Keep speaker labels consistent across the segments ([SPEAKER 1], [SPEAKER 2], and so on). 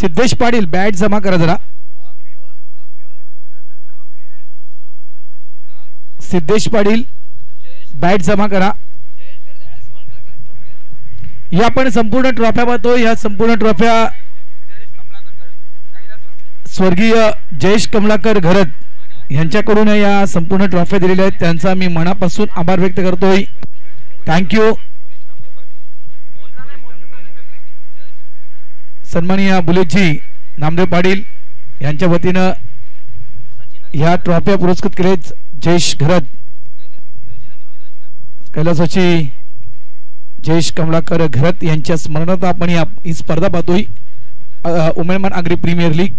[SPEAKER 1] Siddhesh Patil bat जमा करा जरा. सिद्धेश पाटील बॅट जमा करा. या पण संपूर्ण ट्रॉफ्या पाहतो. या संपूर्ण ट्रॉफ्या स्वर्गीय जयेश कमलाकर घरत यांच्याकडून या संपूर्ण ट्रॉफ्या दिलेल्या आहेत. त्यांचा मी मनापासून आभार व्यक्त करतोय. थँक्यू. सन्माननीय बुलेटजी नामदेव पाटील यांच्या वतीनं ह्या ट्रॉफ्या पुरस्कृत केले. जयेश घरत, कैलासवासी जयेश कमलाकर घरत यांच्या स्मरणार्थ आपण ही स्पर्धा पाहतोय. उमेदमान आगरी प्रीमियर लीग.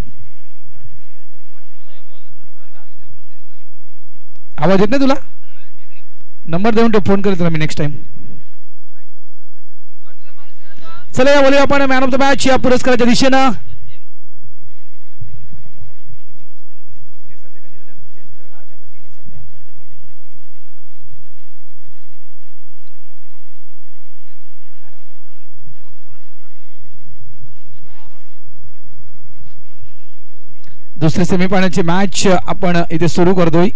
[SPEAKER 1] आवाज येत नाही तुला? नंबर देऊन फोन करेल तुला मी नेक्स्ट टाइम. चला या बोलूया आपण मॅन ऑफ द मॅच या पुरस्काराच्या दिशेनं. दुसरी सेमीफायनलची मॅच आपण इथे सुरू करतोय.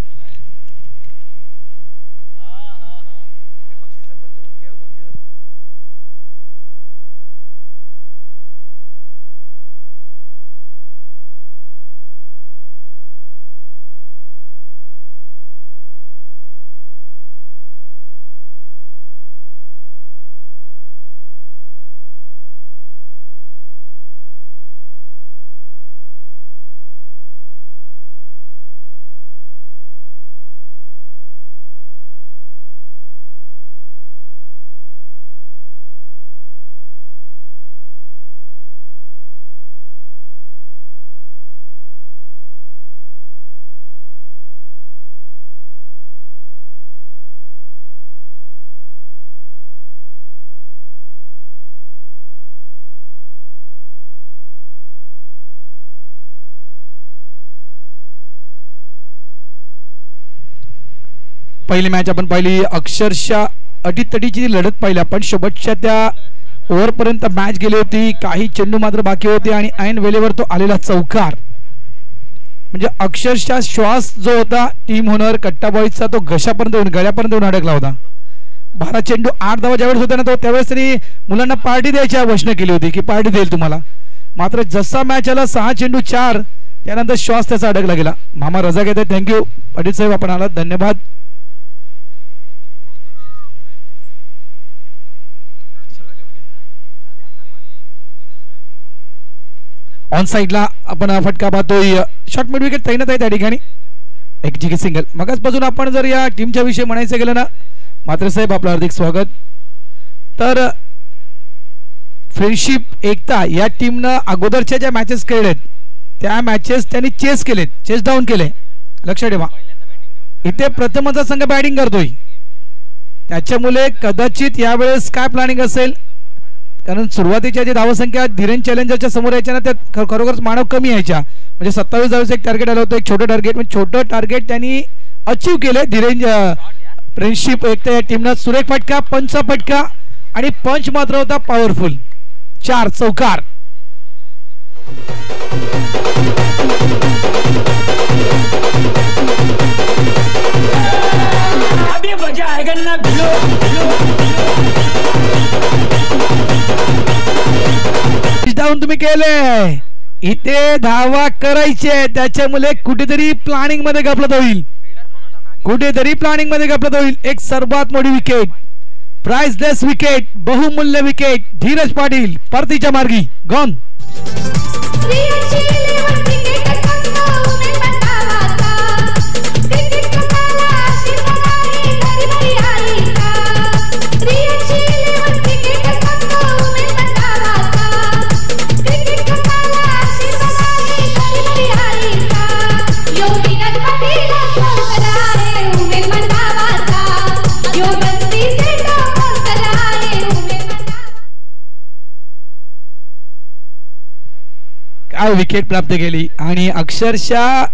[SPEAKER 1] पहिली मॅच आपण पाहिली. अक्षरशः अटीतटीची लढत पाहिली आपण. शेवटच्या त्या ओव्हरपर्यंत मॅच गेली होती. काही चेंडू मात्र बाकी होते आणि ऐन वेळेवर तो आलेला चौकार म्हणजे अक्षरशः श्वास जो होता टीम होनर कट्टा बॉईजचा तो घशापर्यंत येऊन गळ्यापर्यंत येऊन अडकला होता. 12 चेंडू 8 धावा ज्यावेळेस होता ना तो त्यावेळेस त्यांनी मुलांना पार्टी द्यायची घोषणा केली होती की पार्टी देईल तुम्हाला. मात्र जसा मॅच आला 6 चेंडू 4 त्यानंतर श्वास त्याचा अडकला गेला. मामा रजा घेत आहे. थँक्यू पाटील साहेब आपण आलात. धन्यवाद. ऑन साइडला आपण फटका पाहतोय. शॉर्ट मिड विकेट तैनात आहे त्या ठिकाणी. एक जिकी सिंगल. मगाचपासून आपण जर या टीमच्या विषयी म्हणायचं गेलं ना मात्र साहेब आपलं हार्दिक स्वागत. तर फ्रेंडशिप एकता या टीमनं अगोदरच्या ज्या मॅचेस खेळलेत त्या मॅचेस त्यांनी चेस केलेत. चेस डाऊन केले. लक्षात ठेवा इथे प्रथमचा संघ बॅटिंग करतोय. त्याच्यामुळे कदाचित यावेळेस काय प्लॅनिंग असेल कारण सुरुवातीच्या जे धावसंख्या धीरेन चॅलेंजरच्या समोर यायच्या ना त्यात खरोखरच मानव कमी यायच्या. म्हणजे 27 धावांचं एक टार्गेट आलं होतं. एक छोटं टार्गेट म्हणजे छोटं टार्गेट त्यांनी अचीव केलंय. धीरेन फ्रेंडशिप एकता या टीमनं सुरेख फटका पंचचा फटका आणि पंच मात्र होता पॉवरफुल. 4 चौकार. अभी मजा आएगा ना डाऊन तुम्ही केले. इथे धावा करायचे त्याच्यामुळे कुठेतरी प्लॅनिंग मध्ये गफलत होईल. कुठेतरी प्लॅनिंग मध्ये गफलत होईल. एक सर्वात मोठी विकेट प्राइसलेस विकेट बहुमूल्य विकेट धीरज पाटील परतीच्या मार्गी गॉन. काय विकेट प्राप्त केली आणि अक्षरशः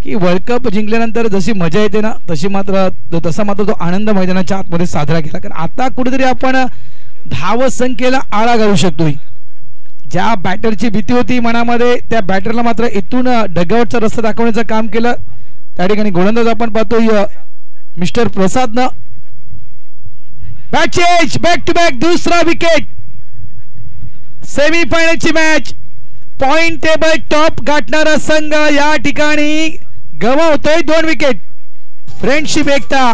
[SPEAKER 1] की वर्ल्ड कप जिंकल्यानंतर जशी मजा येते ना तसा मात्र तो आनंद मैदानाच्या आतमध्ये साजरा केला. कारण आता कुठेतरी आपण धावसंख्येला आळा घालू शकतोय. ज्या बॅटरची भीती होती मनामध्ये त्या बॅटरला मात्र इथून डगआउटचा रस्ता दाखवण्याचं काम केलं. त्या ठिकाणी गोलंदाज आपण पाहतोय मिस्टर प्रसादनं bat change back to back दुसरा विकेट. सेमीफायनलची मॅच पॉइंट टेबल टॉप गाठणारा संघ या ठिकाणी गमावतोय 2 विकेट. फ्रेंडशिप एकता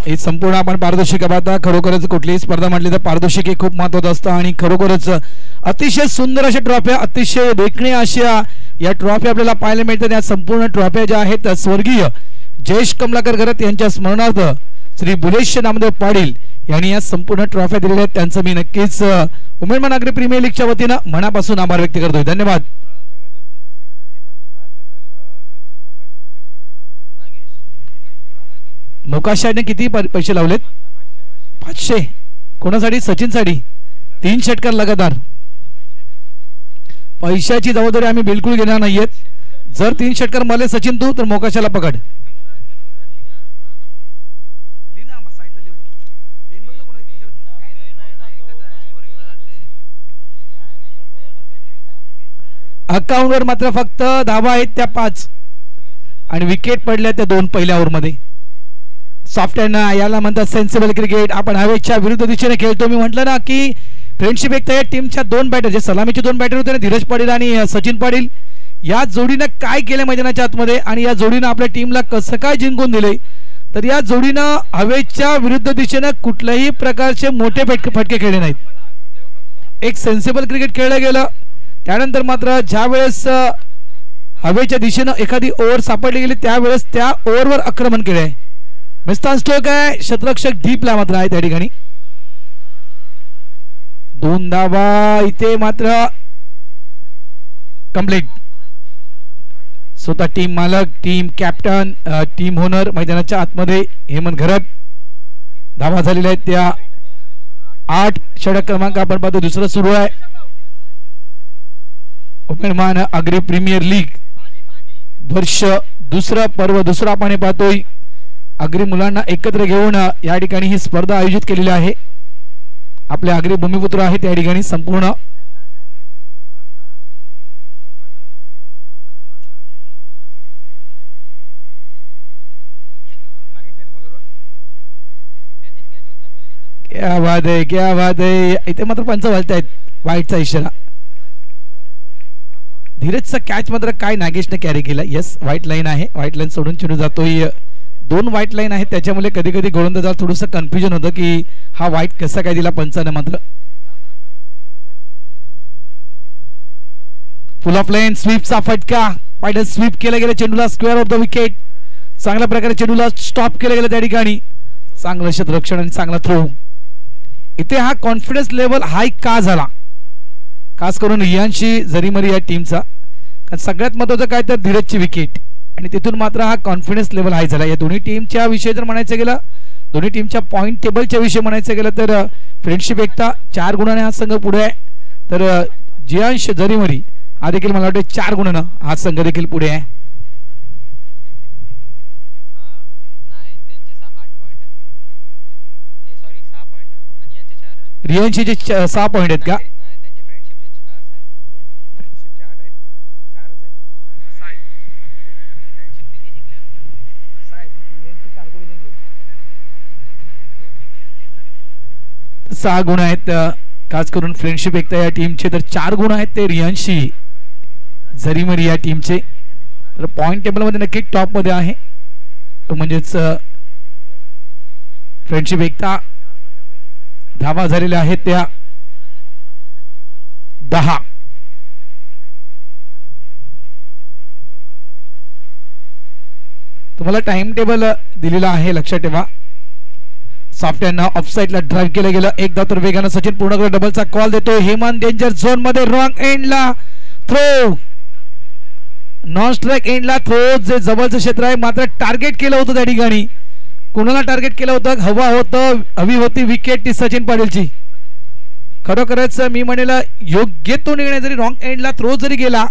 [SPEAKER 1] ही संपूर्ण आपण पारदर्शिका पाहता. खरोखरच कुठलीही स्पर्धा म्हटली तर पारदर्शिक हे खूप महत्त्वाचं असतं आणि खरोखरच अतिशय सुंदर अशा ट्रॉफ्या अतिशय देखण्या अशा या ट्रॉफी आपल्याला पाहायला मिळतात. या संपूर्ण ट्रॉफ्या ज्या आहेत स्वर्गीय जयेश कमलाकर घरत यांच्या स्मरणार्थ श्री बुलेश नामदेव पाटील यांनी या संपूर्ण ट्रॉफ्या दिलेल्या आहेत. त्यांचं मी नक्कीच उमेदमान नागरी प्रीमियर लीगच्या वतीनं मनापासून आभार व्यक्त करतोय. धन्यवाद. मोकाशाने किती पैसे लावलेत? 500. कोणासाठी? सचिनसाठी 3 षटकार लगातार. पैशाची जबाबदारी आम्ही बिलकुल घेणार नाहीयेत. जर 3 षटकार मारले सचिन तू तर मोकाशाला पकड. अकाउंटवर मात्र फक्त धावा आहेत त्या 5 आणि विकेट पडल्या त्या 2 पहिल्या ओव्हरमध्ये. सॉफ्ट हँड याला म्हणतात सेन्सिबल क्रिकेट. आपण हवेच्या विरुद्ध दिशेने खेळतो. मी म्हटलं ना की फ्रेंडशिप एकता या टीमच्या 2 बॅटर जे सलामीचे 2 बॅटर होते ना धीरज पाटील आणि सचिन पाटील या जोडीनं काय केलं मैदानाच्या आतमध्ये आणि या जोडीनं आपल्या टीमला कसं काय जिंकून दिले तर या जोडीनं हवेच्या विरुद्ध दिशेनं कुठल्याही प्रकारचे मोठे फटके खेळले नाहीत. एक सेन्सिबल क्रिकेट खेळलं गेलं. त्यानंतर मात्र ज्या वेळेस हवेच्या दिशेनं एखादी ओव्हर सापडली गेली त्यावेळेस त्या ओव्हरवर आक्रमण केले आहे. मिस्तान स्टोक आहे. शतरक्षक डीपला मात्र आहे त्या ठिकाणी. 2 धावा इथे मात्र कंप्लीट. स्वतः टीम मालक टीम कॅप्टन टीम ओनर मैदानाच्या आतमध्ये हेमंत घरत. धावा झालेल्या आहेत त्या 8. षटक क्रमांक आपण पाहतो दुसरं सुरू आहे. उमेदमान अग्री प्रीमियर लीग वर्ष दुसरं पर्व दुसरं आपण पाहतोय. अग्री मुलांना एकत्र घेऊन या ठिकाणी ही स्पर्धा आयोजित केलेली आहे. आपले अग्री भूमिपुत्र आहेत या ठिकाणी संपूर्ण. क्या बात आहे क्या बात आहे. इथे मात्र पंच वाजतायत. वाईटचा इशारा. धीरजचा कॅच मात्र काय नागेशने कॅरी केला. यस व्हाईट लाईन आहे. व्हाईट लाईन सोडून चेंडू जातोय. 2 व्हाईट लाईन आहेत त्याच्यामुळे कधी कधी गोलंदाजाला थोडंसं कन्फ्युजन होतं की हा व्हाईट कसा काय दिला पंचाने. मात्र फुल ऑफ लाईन स्वीपचा फटका. पायडल स्वीप केला गेला चेंडूला स्क्वेअर ऑफ द विकेट. चांगल्या प्रकारे चेंडूला स्टॉप केलं गेलं त्या ठिकाणी. चांगलं क्षेत्ररक्षण आणि चांगला थ्रो. इथे हा कॉन्फिडन्स लेवल हाय का झाला खास करून रियांशी जरीमरी या टीमचा. कारण सगळ्यात महत्त्वाचं काय तर धीरजची विकेट आणि तिथून मात्र हा कॉन्फिडन्स लेवल हाय झाला. या दोन्ही टीमच्या विषयी जर म्हणायचं गेलं दोन्ही टीमच्या पॉईंट टेबलच्या विषयी म्हणायचं गेलं तर फ्रेंडशिप एकता 4 गुणाने हा संघ पुढे आहे. तर जियांश जरीमरी हा देखील मला वाटतं 4 गुणानं हा संघ देखील पुढे आहे. रियांशी जे 6 पॉईंट आहेत का? सहा गुण आहेत खास करून फ्रेंडशिप एकता या टीमचे. तर 4 गुण आहेत ते रियांशी जरीमरी या टीमचे. तर पॉइंट टेबल मध्ये नक्की टॉप मध्ये आहे तो म्हणजेच फ्रेंडशिप एकता. धावा झालेल्या आहेत त्या 10. तुम्हाला टाइम टेबल दिलेला आहे, लक्षात ठेवा. सॉफ्ट हँड ऑफ साइडला ड्राइव्ह केलं गेलं. एकदा तर वेगानं सचिन पूर्ण करत डबलचा कॉल देतो. हेमंत डेंजर झोन मध्ये रॉंग एंडला थ्रो, नॉन स्ट्राइक एंडला थ्रो. जे जवळचं क्षेत्र आहे मात्र टार्गेट केलं होतं त्या ठिकाणी. कुणाला टार्गेट केलं होतं? हवी होती विकेट ती सचिन पाटीलची. खरोखरच मी म्हणेल योग्य तो निर्णय, जरी रॉंग एंडला थ्रो जरी गेला,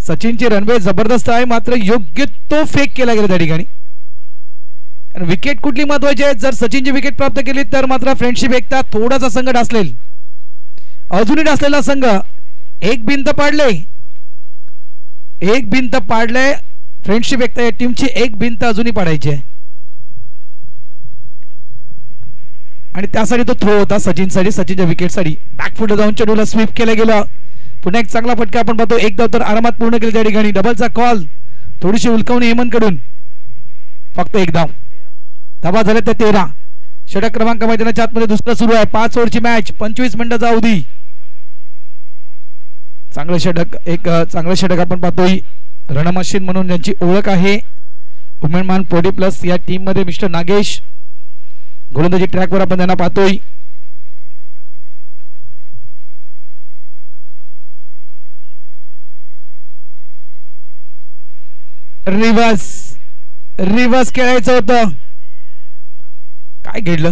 [SPEAKER 1] सचिनची रनवे जबरदस्त आहे मात्र योग्य तो फेक केला गेला त्या ठिकाणी. कारण विकेट कुठली महत्वाची आहे? जर सचिनची विकेट प्राप्त केली तर मात्र फ्रेंडशिप एकता थोडासा संघ डासलेल, अजूनही डासलेला संघ. एक भिंत पाडले फ्रेंडशिप एकता या टीमची, एक भिंत अजूनही पाडायची आहे आणि त्यासाठी तो थ्रो होता सचिनसाठी, सचिनच्या विकेटसाठी. बॅकफुट जाऊन चेंडूला स्वीप केलं गेलं. पुन्हा एक चांगला फटका आपण पाहतो. एक धाव तर आरामात पूर्ण केली त्या ठिकाणी. डबलचा कॉल, थोडीशी उलकवणी हेमंत कडून. फक्त एक धाव. धावा झाल्या त्या 13. षटक क्रमांक मैदानाच्या आतमध्ये दुसरा सुरू आहे. 5 ओव्हरची मॅच, 25 मिनिटाचा अवधी. चांगलं षटक आपण पाहतोय. रणमशीन म्हणून ज्यांची ओळख आहे उमेदमान 40+ या टीम मध्ये मिस्टर नागेश. गोलंदाजी ट्रॅकवर आपण त्यांना पाहतोय. रिव्हर्स खेळायचं होतं. काय घडलं?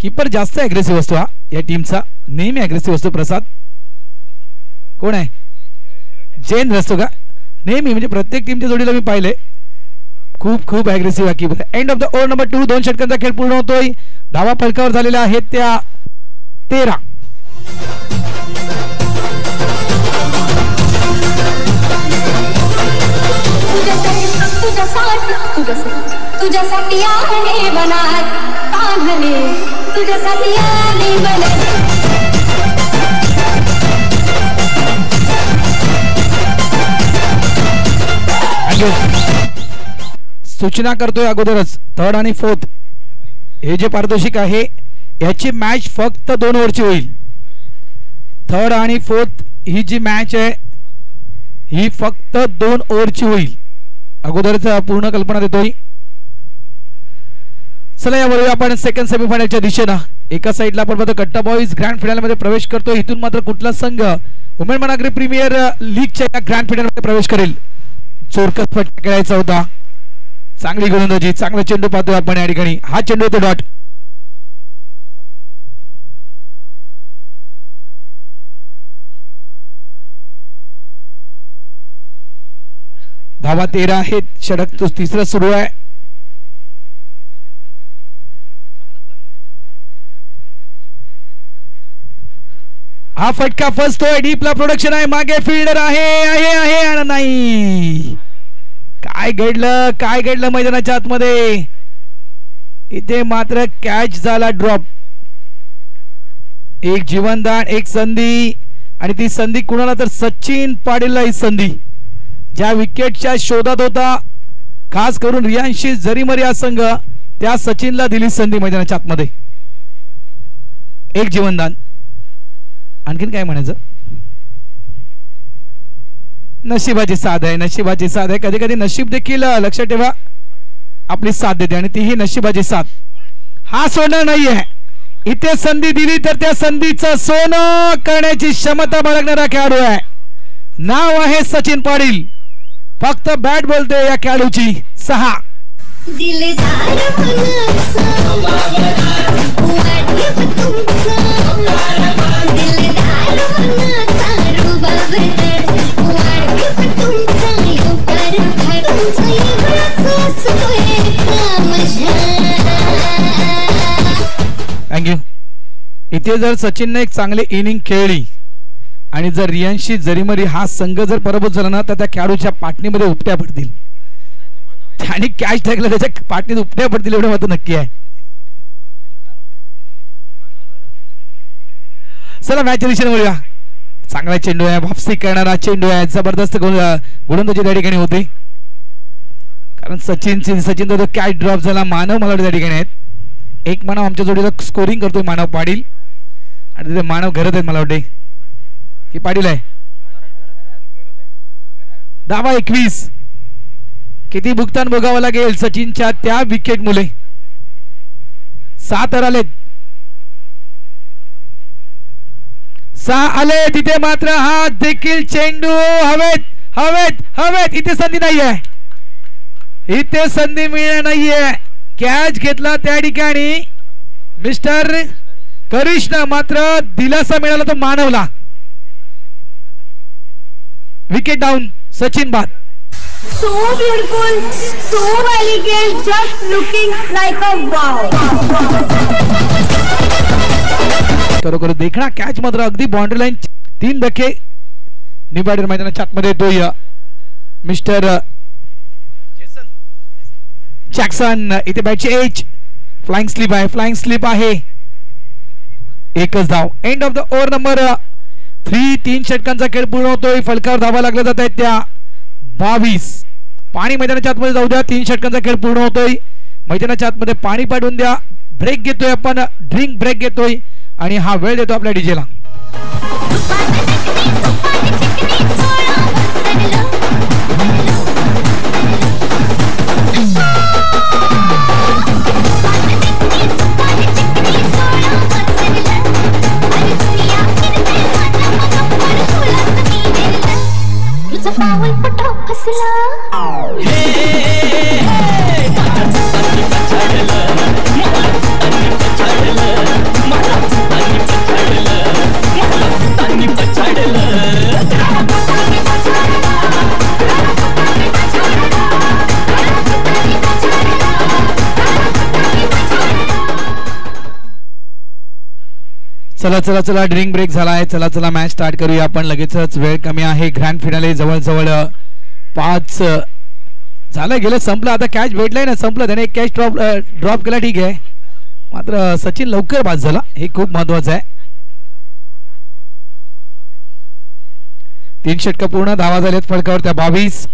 [SPEAKER 1] कीपर जास्त अग्रेसिव्ह असतो हा या टीमचा, नेहमी अग्रेसिव्ह असतो. प्रसाद कोण आहे? जयेंद्र असतो का? नेहमी, म्हणजे प्रत्येक टीमच्या जोडीला मी पाहिले खूप अग्रेसिव्ह आहे keeper. End of the over number 2. 2 षटकांचा खेळ पूर्ण होतोय. धावा फलकावर झालेल्या आहेत त्या 13.
[SPEAKER 2] तुझ्यासाठी आले बनात कान्हने, तुझ्यासाठी आले बनात.
[SPEAKER 1] सूचना करतोय अगोदरच, 3rd आणि 4th हे जे पारितोषिक आहे याची मॅच फक्त 2 ओव्हरची होईल. 3rd आणि 4th ही जी मॅच आहे ही फक्त 2 ओव्हरची होईल. अगोदरच पूर्ण कल्पना देतोय. चला यावर आपण सेकंड सेमीफायनलच्या दिशेनं. एका साईडला आपण बघतो कट्टा बॉईज ग्रँड फायनल मध्ये प्रवेश करतो. इथून मात्र कुठला संघ वुमेन मनाग्री प्रीमियर लीगच्या या ग्रँड फायनल मध्ये प्रवेश करेल? चोरकस फटका खेळायचा होता. चांगली गोलंदाजी, चांगला चेंडू पाहतोय आपण या ठिकाणी. हा चेंडू होतो डॉट. धावा 13 आहेत. षटक तो तिसरा सुरू आहे. हा फटका फसतोय. डीपला प्रोडक्शन आहे. मागे फिल्डर आहे नाही. काय घडलं मैदानाच्या आतमध्ये? इथे मात्र कॅच झाला ड्रॉप. एक जीवनदान, एक संधी, आणि ती संधी कुणाला तर सचिन पाटीलला ही संधी, ज्या विकेटच्या शोधात होता, खास करून रियांशी जरीमरी हा संघ, त्या सचिनला दिली संधी मैदानाच्या आतमध्ये. एक जीवनदान. आणखीन काय म्हणायचं? नशिबाची साथ आहे. कधी कधी नशीब देखील लक्षात ठेवा आपली साथ देते, आणि ती ही नशिबाची साथ. हा सोनं नाही आहे. इथे संधी दिली तर त्या संधीचं सोनं करण्याची क्षमता बाळगणारा खेळाडू आहे. नाव आहे सचिन पाटील. फक्त बॅट बोलते या खेळाडूची. 6. थँक्यू. इथे जर सचिनने एक चांगली इनिंग खेळली आणि जर रियांशी जरीमरी हा संघ जर पराभूत झाला ना, तर त्या खेळाडूच्या पाठणीमध्ये उपट्या पडतील. त्याने कॅच टाकलं, त्याच्या पाठणीत उपट्या पडतील एवढं मात्र नक्की आहे. चला मॅचच्या दिशेने वळूया. चांगला चेंडू आहे, वापसी करणारा चेंडू आहे. जबरदस्त गोलंदाजी त्या ठिकाणी होते. कारण सचिनचा जो कॅच ड्रॉप झाला, मानव मला त्या ठिकाणी आहेत. एक मानव आमच्या जोडीला स्कोरिंग करतोय, मानव पाटील, आणि तिथे मानव घरात आहेत मला वाटते की पाटील आहे. धावा 21. किती भुगतान भोगावं लागेल सचिनच्या त्या विकेट मुले. 7 आले, 6 आले. तिथे मात्र हा देखील चेंडू हवेत हवेत हवेत. इथे संधी नाहीये, इथे संधी मिळणार नाहीये. कॅच घेतला त्या ठिकाणी मिस्टर कृष्ण, मात्र दिलासा मिळाला तो मानवला. विकेट डाऊन, सचिन बाद.
[SPEAKER 2] So beautiful, so elegant, just looking like a wow.
[SPEAKER 1] खरोखर देखणा कॅच मात्र अगदी बाउंड्री लाईन 3 धक्के निबाडेर मैदानाच्या आतमध्ये येतोय मिस्टर जॅक्सन. इथे बॅटची एज फ्लाइंग स्लिप आहे, फ्लाइंग स्लिप आहे. एकच धाव. End of the over number 3. 3 षटकांचा खेळ पूर्ण होतोय. फलकावर धावा लागल्या जात आहेत त्या 22. पाणी मैदानाच्या आतमध्ये जाऊ द्या. 3 षटकांचा खेळ पूर्ण होतोय. मैदानाच्या आतमध्ये पाणी पाठवून द्या. ब्रेक घेतोय आपण, ड्रिंक ब्रेक घेतोय आणि हा वेळ देतो आपल्या डीजेला. चला चला चला, ड्रिंक ब्रेक झालाय. चला चला मॅच स्टार्ट करूया आपण. लगेचच वेळ कमी आहे. ग्रँड फिनाले जवळजवळ 5 झालं गेलं, संपलं. आता कॅच भेटलाय ना, संपलं. त्याने एक कॅच ड्रॉप केला, ठीक आहे. मात्र सचिन लवकर बाद झाला, हे खूप महत्वाचं आहे. 3 षटक पूर्ण, धावा झाल्यात फलकावर त्या 22.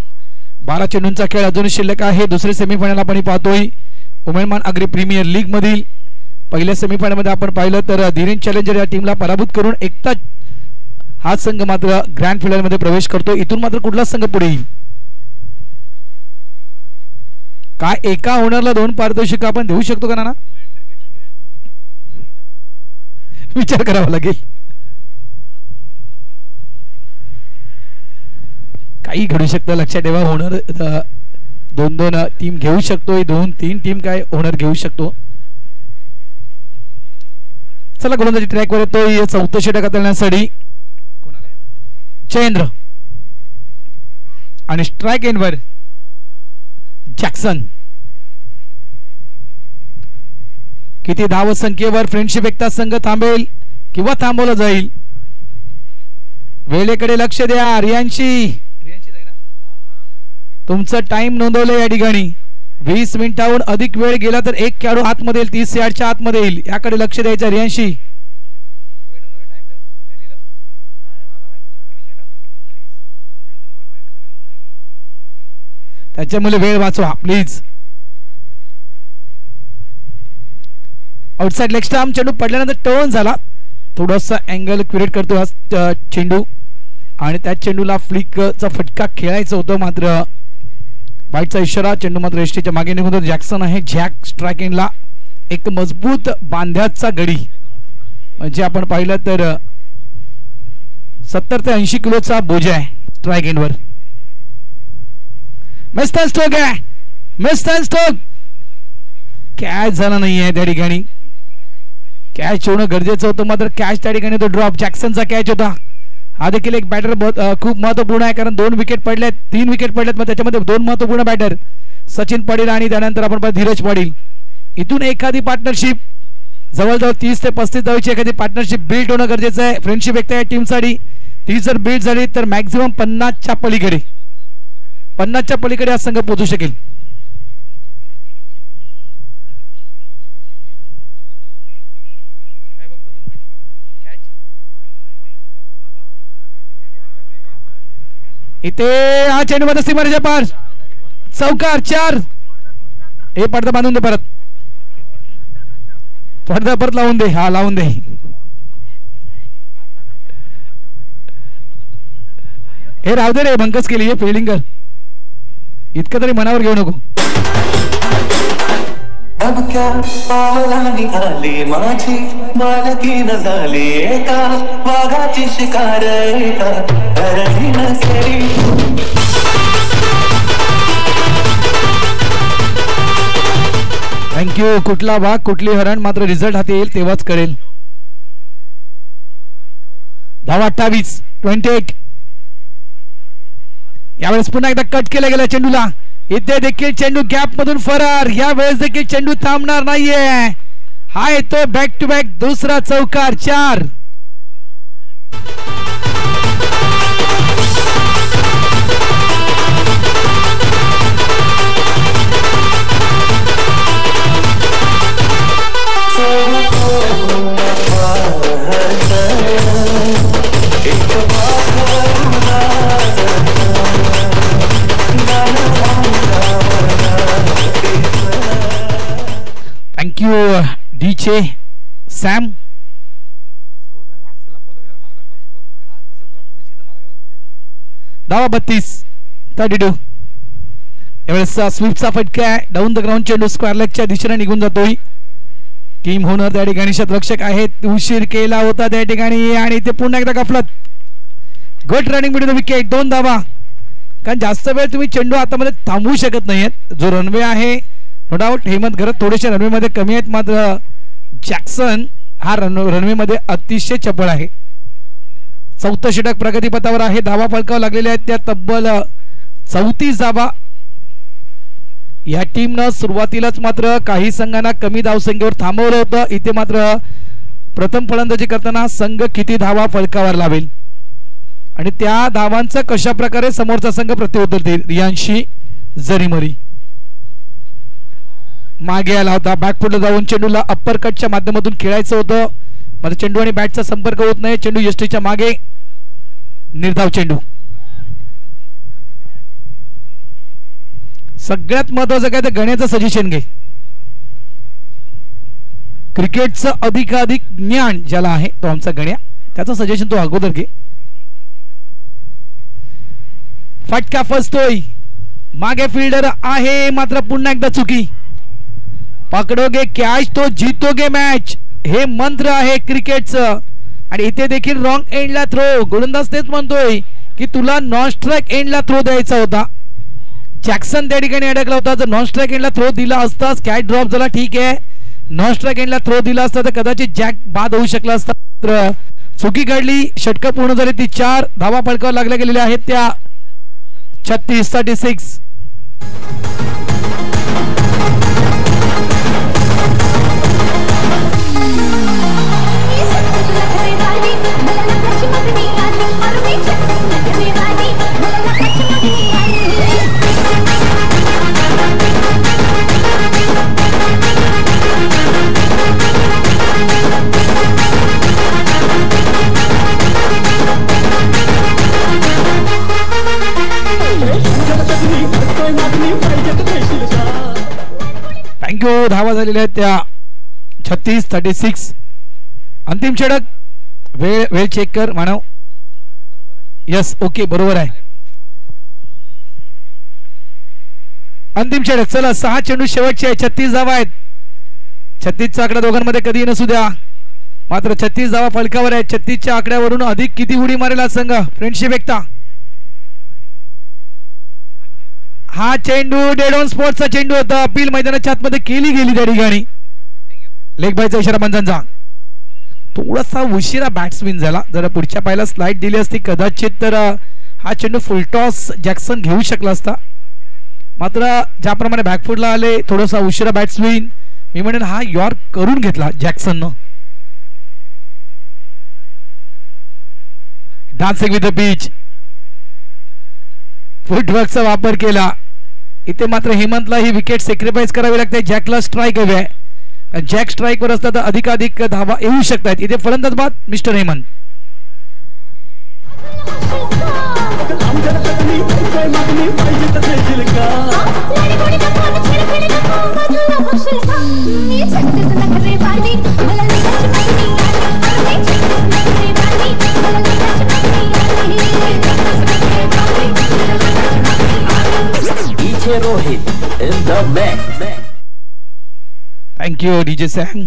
[SPEAKER 1] 12 चेंडूंचा खेळ अजून शिल्लक आहे. दुसरे सेमीफायनल आपण पाहतोय उमेदमान अग्री प्रीमियर लीग मधील. पहिल्या सेमीफायनल मध्ये आपण पाहिलं तर धीरेन चॅलेंजर या टीमला पराभूत करून एकटा हा संघ मात्र ग्रँड फिनाले मध्ये प्रवेश करतो. इथून मात्र कुठला संघ पुढे येईल काय? एका ओनरला 2 पारितोषिक आपण देऊ शकतो का नाना? विचार करावा लागेल. काही घडू शकतं, लक्षात ठेवा. ओनर 2-2 टीम घेऊ शकतो, 2-3 टीम काय ओनर घेऊ शकतो. चला गोलंदाजी ट्रॅकवर येतोय. 4थं षटक हाताळण्यासाठी चेंद्र आणि स्ट्राइक एंडवर जॅक्सन. किती धाव संख्येवर फ्रेंडशिप एकता संघ थांबेल किंवा थांबवलं जाईल? वेळेकडे लक्ष द्या. रियांशी तुमचं टाइम नोंदवलं या ठिकाणी. 20 मिनिटांहून अधिक वेळ गेला तर एक खेळाडू आतमध्ये येईल, 30 यार्डच्या आतमध्ये येईल. याकडे लक्ष द्यायचं. रियांशी त्याच्यामुळे वेळ वाचवा प्लीज. Outside leg stump. चेंडू पडल्यानंतर टर्न झाला, थोडासा अँगल क्रिएट करतो हा चेंडू आणि त्या चेंडूला फ्लिकचा फटका खेळायचा होता. मात्र बाईटचा इशारा. चेंडू मात्र एसटीच्या मागे निघून जातो. जॅक्सन आहे. जॅक स्ट्राइक एंडला एक मजबूत बांध्याचा गडी, म्हणजे आपण पाहिलं तर 70 ते 80 किलोचा बोजा आहे स्ट्राइक एंडवर. मिस्टर स्टोक आहे, मिस्टर स्टोक. कॅच झाला नाहीये त्या ठिकाणी. कॅच होणं गरजेचं होतं, मात्र कॅच त्या ठिकाणी तो ड्रॉप. जॅक्सनचा कॅच होता. हा देखील एक बॅटर खूप महत्वपूर्ण आहे, कारण 2 विकेट पडल्यात, 3 विकेट पडल्यात. मग त्याच्यामध्ये 2 महत्वपूर्ण बॅटर सचिन पाटील आणि त्यानंतर आपण धीरज पाटील. इथून एखादी पार्टनरशिप जवळजवळ 30 ते 35 धावांची एखादी पार्टनरशिप बिल्ड होणं गरजेचं आहे. फ्रेंडशिप एकता या टीमसाठी ती जर बिल्ड झाली तर मॅक्झिमम 50च्या पलीकडे, 50च्या पलीकडे हा संघ पोहोचू शकेल. इथे हा चेंडू मध्ये सीमारेषा पार. चौकार 4. हे पडदा बांधून दे, परत पडदा परत लावून दे. हा लावून दे. हे राहू दे रे, भंकस केली. हे फिल्डिंग कर. इतकं तरी मनावर घेऊ नको.
[SPEAKER 3] अब क्या पावलानी आली माझी मालकी न झाली एका वाघाची शिकार एका धरणी नसेली.
[SPEAKER 1] थँक्यू. कुठला वाघ कुठली हरण मात्र रिझल्ट हाती येईल तेव्हाच कळेल. धावा 28. यावेळेस पुन्हा एकदा कट केला गेला चेंडूला. इथे देखील चेंडू गॅप मधून फरार. यावेळेस देखील चेंडू थांबणार नाहीये. हा येतो बॅक टू बॅक दुसरा चौकार. 4. थँक्यू डीचे सॅम. धावा 32. यावेळेस स्वीपचा फटका आहे. डाऊन द ग्राउंड चेंडू स्क्वेअर लेगच्या दिशेने निघून जातोय. किम होनर त्या ठिकाणी शतरक्षक आहेत. उशीर केला होता त्या ठिकाणी आणि ते पुन्हा एकदा गफलत. Good running middle wicket. 2 धावा. कारण जास्त वेळ तुम्ही चेंडू हातामध्ये थांबवू शकत नाहीयेत. जो रनवे आहे नो डाऊट हेमंत घरत थोडेसे रनवे मध्ये कमी आहेत मात्र जॅक्सन हा रनवे मध्ये अतिशय चपळ आहे. 4थं षटक प्रगतीपथावर आहे. धावा फलकावर लागलेल्या आहेत त्या तब्बल 34 धावा. या टीमनं सुरुवातीलाच मात्र काही संघांना कमी धावसंख्येवर थांबवलं होतं. इथे मात्र प्रथम फलंदाजी करताना संघ किती धावा फलकावर लावेल आणि त्या धावांचं कशा प्रकारे समोरचा संघ प्रत्युत्तर देईल. रियांशी जरीमरी मागे आला होता. बॅकफुटला जाऊन चेंडूला अप्पर कटच्या माध्यमातून खेळायचं होतं मात्र चेंडू आणि बॅटचा संपर्क होत नाही. चेंडू यष्टीच्या मागे. निर्धाव चेंडू. सगळ्यात महत्वाचं काय तर गण्याचं सजेशन घे. क्रिकेटचं अधिकाधिक ज्ञान ज्याला आहे तो आमचा गण्या. त्याचं सजेशन तो अगोदर घे. फटका फसतोय. मागे फिल्डर आहे मात्र पुन्हा एकदा चुकी. पकडोगे कॅच तो जीतोगे मॅच हे मंत्र आहे क्रिकेटचं. आणि इथे देखील रॉंग एंडला थ्रो. गोलंदाज तेच म्हणतोय की तुला नॉन स्ट्राइक एंडला थ्रो द्यायचा होता. जॅक्सन त्या ठिकाणी अडकला होता. जर नॉन स्ट्राइक एंडला थ्रो दिला असता कॅच ड्रॉप झाला ठीक आहे. नॉन स्ट्राइक एंडला थ्रो दिला असता तर कदाचित जॅक बाद होऊ शकला असता. चुकी घडली. षटक पूर्ण झाली ती 4 धावा फलकावर लागल्या गेलेल्या आहेत त्या 36. थँक्यू. धावा झालेल्या आहेत त्या 36. अंतिम षटक. वेळ चेक कर मानव. यस ओके बरोबर आहे. अंतिम षटक. चला 6 चेंडू शेवटचे आहे. 36 धावा आहेत. 36चा आकडा दोघांमध्ये कधी नसू द्या मात्र 36 धावा फलकावर आहेत. 36च्या आकड्यावरून अधिक किती उडी मारेल हा संघ. फ्रेंडशिप एकता. हा चेंडू डेड ऑन स्पॉटचा चेंडू होता. अपील मैदानाच्या आतमध्ये केली गेली त्या ठिकाणी. लेग बायचा इशारा पंचांचा. थोडासा उशिरा बॅट्समॅन झाला. जरा पुढच्या पायाला स्लाइड दिली असती कदाचित तर हा चेंडू फुलटॉस जॅक्सन घेऊ शकला असता मात्र ज्याप्रमाणे बॅकफुटला आले थोडासा उशिरा बॅट्समॅन मी म्हणेन हा यॉर्क करून घेतला जॅक्सननं. Dancing with the pitch. फुटवर्कचा वापर केला. इथे मात्र हेमंतला ही विकेट सॅक्रिफाइस करावी लागते. जॅकला स्ट्राइक हवी आहे. जॅक स्ट्राइक वर असता तर अधिकाधिक धावा येऊ शकतात. इथे फलंदाज बाद mister Hemant.
[SPEAKER 4] DJ Rohit in the mix.
[SPEAKER 1] Thank you DJ Sam.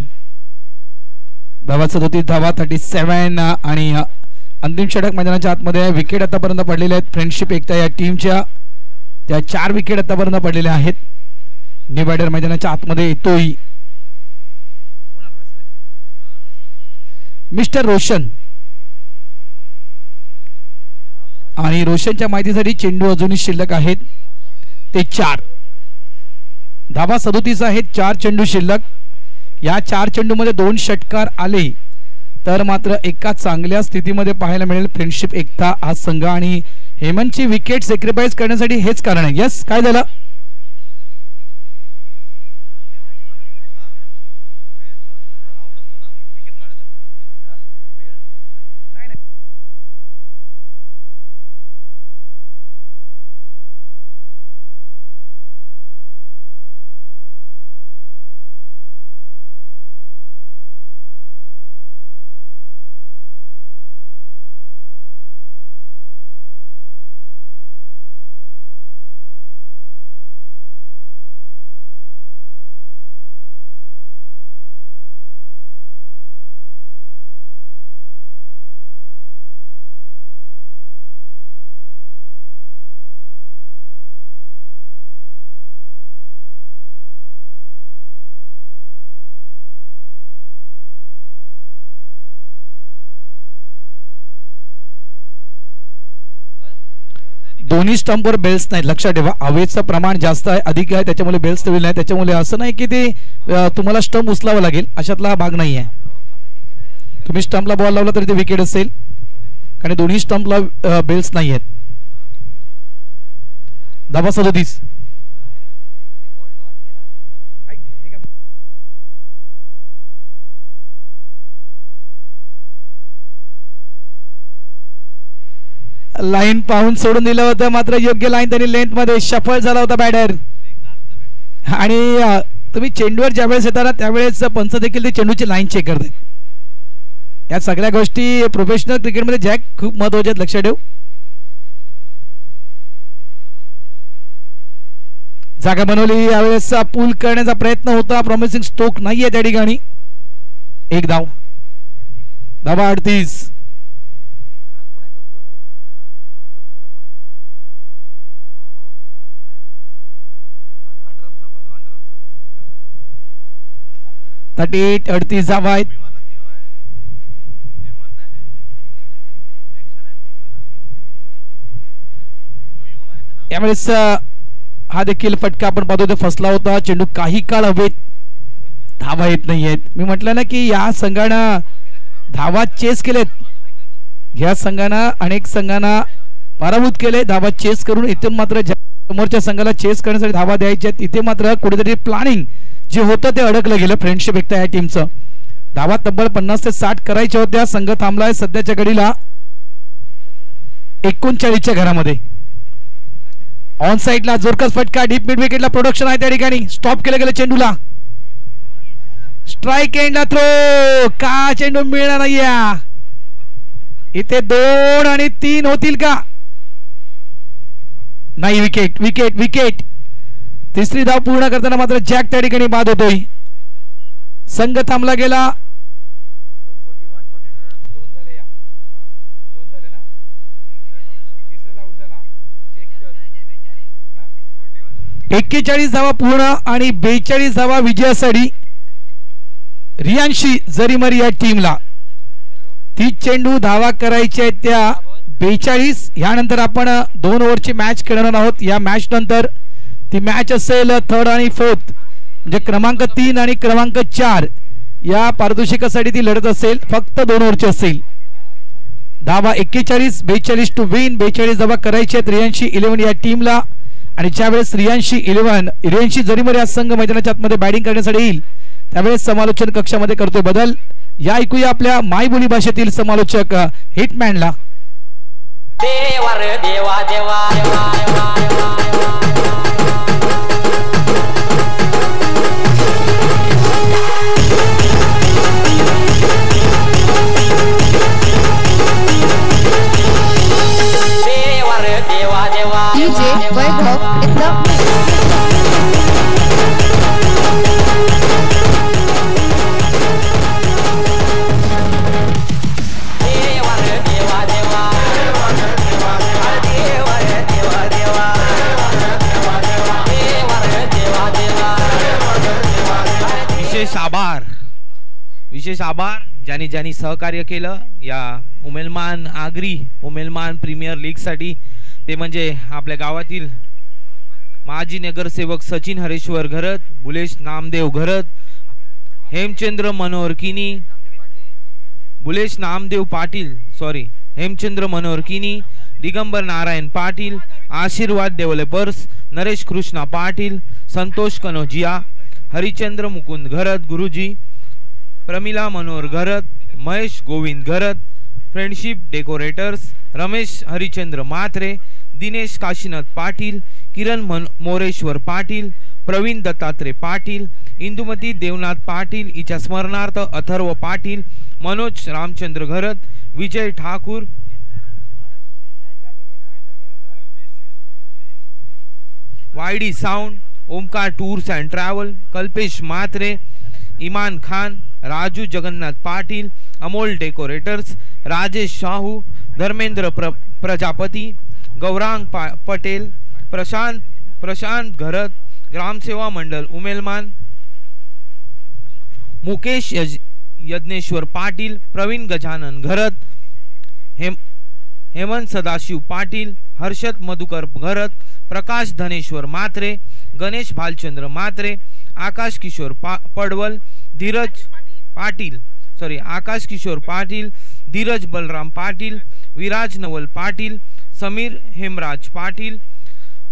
[SPEAKER 1] धावा 37 धावा 37 आणि अंतिम षटक मैदानाच्या आतमध्ये विकेट आतापर्यंत पडलेले आहेत. फ्रेंडशिप एकता या टीमच्या त्या 4 विकेट आतापर्यंत पडलेल्या आहेत. न्यू बॅटर मैदानाच्या आतमध्ये येतोय मिस्टर रोशन. आणि रोशनच्या माहितीसाठी चेंडू अजूनही शिल्लक आहेत ते 4. धावा 37 आहेत. 4 चेंडू शिल्लक. या 4 चेंडूमध्ये 2 षटकार आले तर मात्र एका चांगल्या स्थितीमध्ये पाहायला मिळेल फ्रेंडशिप एकता हा संघ. आणि हेमंतची विकेट सॅक्रिफाईस करण्यासाठी हेच कारण आहे. यस, काय झालं? दोन्ही स्टंपवर बेल्स नाहीत. लक्षात ठेवा, हवेचं प्रमाण जास्त आहे, अधिक आहे, त्याच्यामुळे बेल्स ठेवले नाही. त्याच्यामुळे असं नाही की ते तुम्हाला स्टंप उचलावं लागेल, अशातला भाग नाही आहे. तुम्ही स्टंपला बॉल लावला तरी ते विकेट असेल, कारण दोन्ही स्टंपला बेल्स नाही आहेत. धावा 37. लाईन पाहून सोडून दिलं होतं, मात्र योग्य लाईन त्यांनी लेंथ मध्ये शफल झाला होता बॅटर. आणि तुम्ही चेंडूवर ज्यावेळेस येताना त्यावेळेस पंच देखील ते चेंडूची लाईन चेक करतात. या सगळ्या गोष्टी प्रोफेशनल क्रिकेटमध्ये जॅक खूप महत्वाच्या आहेत, लक्षात ठेव. जागा बनवली, यावेळेस पूल करण्याचा प्रयत्न होता. प्रॉमिसिंग स्ट्रोक नाहीये त्या ठिकाणी. 1 धाव. धावा 38. (38) 38 धावा आहेत. यावेळेस हा देखील फटका आपण पाहतो तो फसला होता. चेंडू काही काळ हवेत, धावा येत नाहीयेत. मी म्हटलं ना की या संघानं धावा चेस केलेत. या संघानं अनेक संघांना पराभूत केले. धावा चेस करून इथून मात्र समोरच्या संघाला चेस करण्यासाठी धावा द्यायच्या, इथे मात्र कुठेतरी प्लॅनिंग जे होतं ते अडकलं गेलं फ्रेंडशिप एकता या टीमचं. धावा तब्बल 50 ते 60 करायच्या होत्या. संघ थांबलाय सध्याच्या घडीला 39च्या घरामध्ये. ऑन साइडला जोरकस फटका, डीप मिड विकेटला प्रोडक्शन आहे त्या ठिकाणी. स्टॉप केलं गेलं चेंडूला. स्ट्राइक एंडला थ्रो, का चेंडू मिळणार नाहीये. इथे 2 आणि 3 होतील का? नाही, विकेट विकेट विकेट. तिसरी धाव पूर्ण करताना मात्र जॅक त्या ठिकाणी बाद होतोय. संघ थांबला गेला. 41 धावा पूर्ण आणि 42 धावा विजयासाठी रियांशी जरीमरी या टीमला. 30 चेंडू धावा करायचे आहेत त्या 42. यानंतर आपण 2 ओव्हरची मॅच खेळणार आहोत. या मॅच नंतर ती मॅच असेल 3rd आणि 4th, म्हणजे क्रमांक 3 आणि क्रमांक 4 या पारितोषिकासाठी ती लढत असेल. फक्त 2 ओव्हरची असेल. धावा 41, 42 टू विन. 42 धावा करायचे आहेत रियांशी 11 या टीमला. आणि ज्यावेळेस रियांशी जरीमरी या संघ मैदानाच्या आतमध्ये बॅटिंग करण्यासाठी येईल त्यावेळेस समालोचन कक्षामध्ये करतोय बदल. या ऐकूया आपल्या मायबोली भाषेतील समालोचक हिटमॅनला.
[SPEAKER 4] देवा रे देवा देवा देवा
[SPEAKER 2] DJ Vaibhav in the
[SPEAKER 5] विशेष आभार ज्यांनी ज्यांनी सहकार्य केलं या उमेलमान आगरी उमेलमान प्रीमियर लीग साठी ते म्हणजे आपल्या गावातील माजी नगरसेवक सचिन हरेश्वर घरत, बुलेश नामदेव घरत, हेमचंद्र मनोहर किनी, बुलेश नामदेव पाटील हेमचंद्र मनोहर किनी, Digambar Narayan Patil, Ashirwad developers, Naresh Krishna Patil, Santosh Kanojia, Harichandra Mukund Gharat Guruji, Pramila Manohar Gharat, Mahesh Govind Gharat, friendship decorators, Ramesh Harichandra Mhatre, Dinesh Kashinath Patil, Kiran Moreshwar Patil, Pravin Dattatray Patil, Indumati Devnath Patil हिच्या स्मरणार्थ Atharva Patil, Manoj Ramchandra Gharat, Vijay Thakur, YD sound, Omkar tours and travel, Kalpesh Mhatre, Iman Khan, Raju Jagannath Patil, Amol decorators, Rajesh Shahu, Dharmendra Prajapati, Gaurang Patel, Prashant Gharat, ग्रामसेवा मंडल उमेलमान, मुकेश यज्ञेश्वर पाटील, प्रवीण गजानन घरत, हेमंत सदाशिव पाटील, हर्षद मधुकर घरत, प्रकाश धनेश्वर मात्रे, गणेश भालचंद्र मात्रे, आकाश किशोर पडवल, आकाश किशोर पाटील, धीरज बलराम पाटील, विराज नवल पाटील, समीर हेमराज पाटील,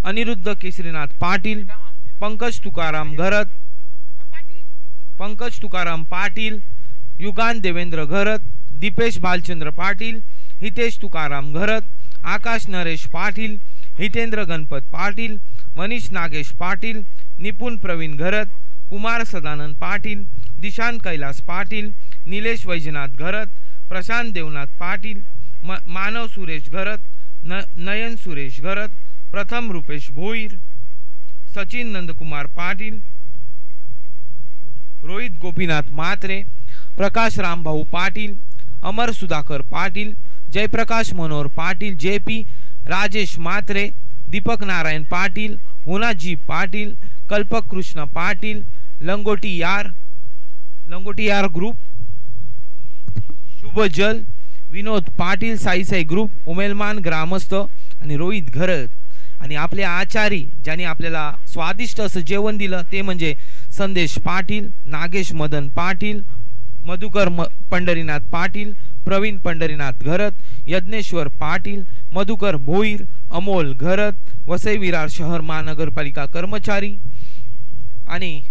[SPEAKER 5] अनिरुद्ध केसरीनाथ पाटील, पंकज तुकाराम पाटील, युगान देवेंद्र घरत, दीपेश भालचंद्र पाटील, हितेश तुकाराम घरत, आकाश नरेश पाटील, हितेंद्र गणपत पाटील, मनीष नागेश पाटील, निपुण प्रवीण घरत, कुमार सदानंद पाटील, दिशांत कैलास पाटील, निलेश वैजनाथ घरत, प्रशांत देवनाथ पाटील, मानव सुरेश घरत, नयन सुरेश घरत, प्रथम रुपेश भोईर, सचिन नंदकुमार पाटील, रोहित गोपीनाथ मात्रे, प्रकाश रामभाऊ पाटील, अमर सुधाकर पाटील, जयप्रकाश मनोहर पाटील, जेपी, राजेश मात्रे, दीपक नारायण पाटील, होनाजी पाटील, कल्पक कृष्ण पाटील, लंगोटी यार ग्रुप, शुभजल, विनोद पाटील, साई ग्रुप, उमेलमान ग्रामस्थ आणि रोहित घरत आणि आपले आचारी ज्यांनी आपल्याला स्वादिष्ट असं जेवण दिलं ते म्हणजे संदेश पाटील, नागेश मदन पाटील, मधुकर पंढरीनाथ पाटील, प्रवीण पंढरीनाथ घरत, यज्ञेश्वर पाटील, मधुकर भोईर, अमोल घरत, वसई विरार शहर महानगरपालिका कर्मचारी आणि